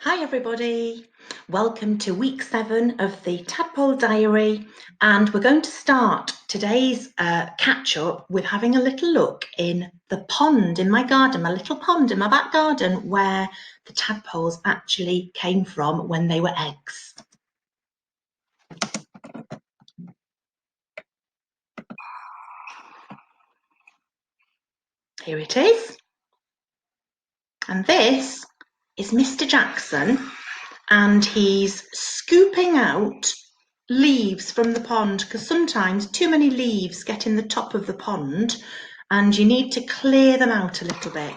Hi everybody, welcome to week 7 of the Tadpole Diary, and we're going to start today's catch-up with having a little look in the pond in my garden, my little pond in my back garden where the tadpoles actually came from when they were eggs. Here it is, and this is Mr. Jackson, and he's scooping out leaves from the pond because sometimes too many leaves get in the top of the pond and you need to clear them out a little bit.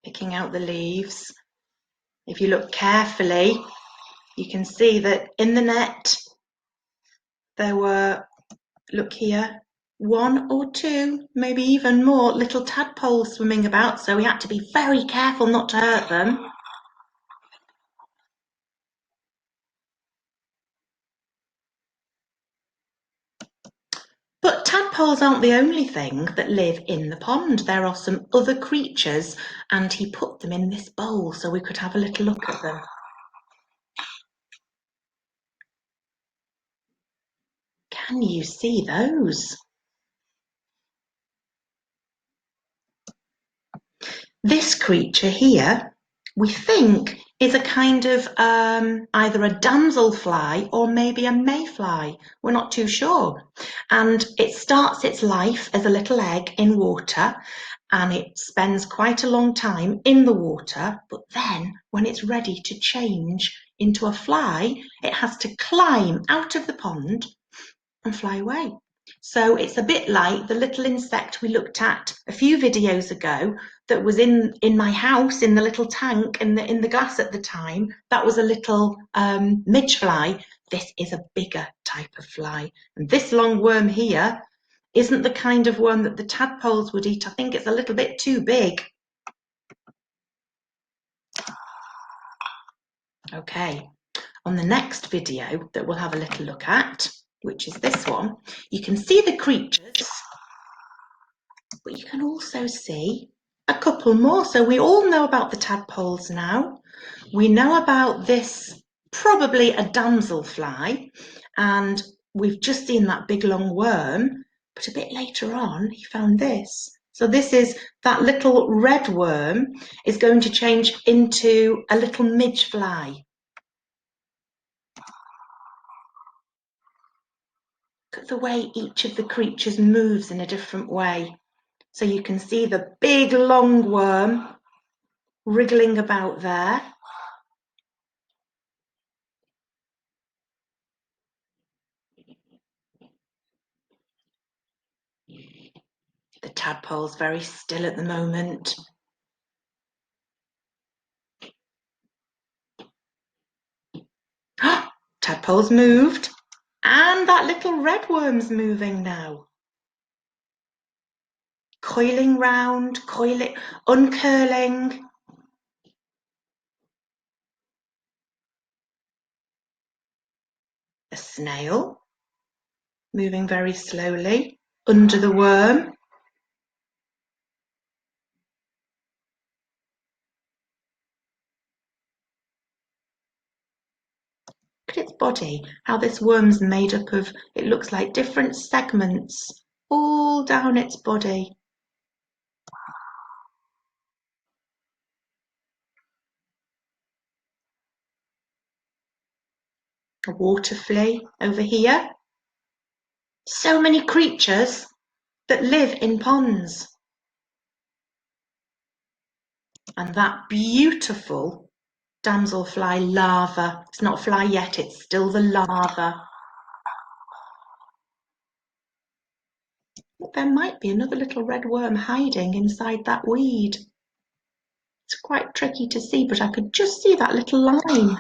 Picking out the leaves. If you look carefully, you can see that in the net there were, look here, 1 or 2, maybe even more little tadpoles swimming about, so we had to be very careful not to hurt them. But tadpoles aren't the only thing that live in the pond. There are some other creatures, and he put them in this bowl so we could have a little look at them. Can you see those? This creature here, we think, is a kind of either a damselfly or maybe a mayfly. We're not too sure. And it starts its life as a little egg in water, and it spends quite a long time in the water, but then when it's ready to change into a fly, it has to climb out of the pond and fly away. So it's a bit like the little insect we looked at a few videos ago that was in my house in the little tank in the glass at the time. That was a little midge fly. This is a bigger type of fly. And this long worm here isn't the kind of worm that the tadpoles would eat. I think it's a little bit too big. Okay, on the next video that we'll have a little look at, which is this one, you can see the creatures, but you can also see a couple more. So we all know about the tadpoles now. We know about this, probably a damselfly, and we've just seen that big long worm, but a bit later on he found this. So this is that little red worm is going to change into a little midge fly. Look at the way each of the creatures moves in a different way. So you can see the big long worm wriggling about there. The tadpole's very still at the moment. Tadpole's moved, and that little red worm's moving now. Coiling round, coiling, uncurling. A snail, moving very slowly under the worm. Look at its body, how this worm's made up of, it looks like different segments all down its body. A water flea over here. So many creatures that live in ponds. And that beautiful damselfly larva. It's not a fly yet, it's still the larva. There might be another little red worm hiding inside that weed. It's quite tricky to see, but I could just see that little line.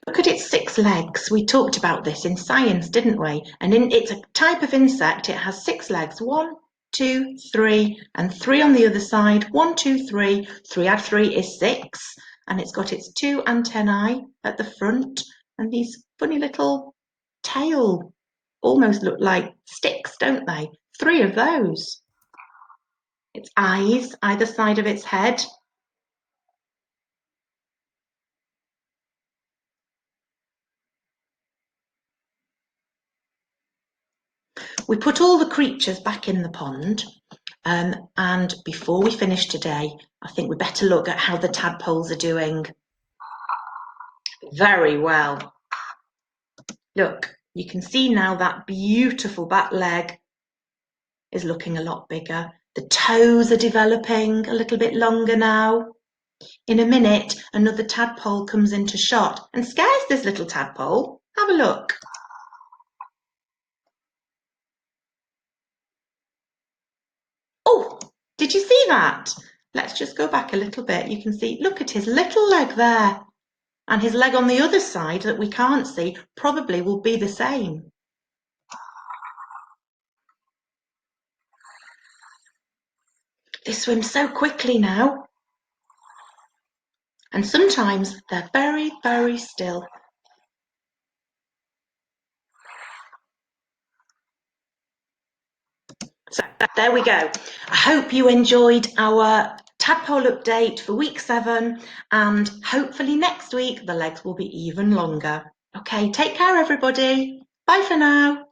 Look at its 6 legs. We talked about this in science, didn't we? And it's a type of insect. It has 6 legs. 1, 2, 3, and 3 on the other side. 1, 2, 3. 3 add 3 is 6. and it's got its two antennae at the front and these funny little tail, almost look like sticks, don't they? 3 of those. Its eyes either side of its head. We put all the creatures back in the pond, and before we finish today, I think we better look at how the tadpoles are doing. Very well. Look, you can see now that beautiful back leg is looking a lot bigger. The toes are developing a little bit longer now. In a minute, another tadpole comes into shot and scares this little tadpole. Have a look. Oh, did you see that? Let's just go back a little bit. You can see, look at his little leg there. And his leg on the other side that we can't see probably will be the same. They swim so quickly now. And sometimes they're very, very still. So there we go. I hope you enjoyed our tadpole update for week 7, and hopefully next week the legs will be even longer. Okay, take care everybody. Bye for now.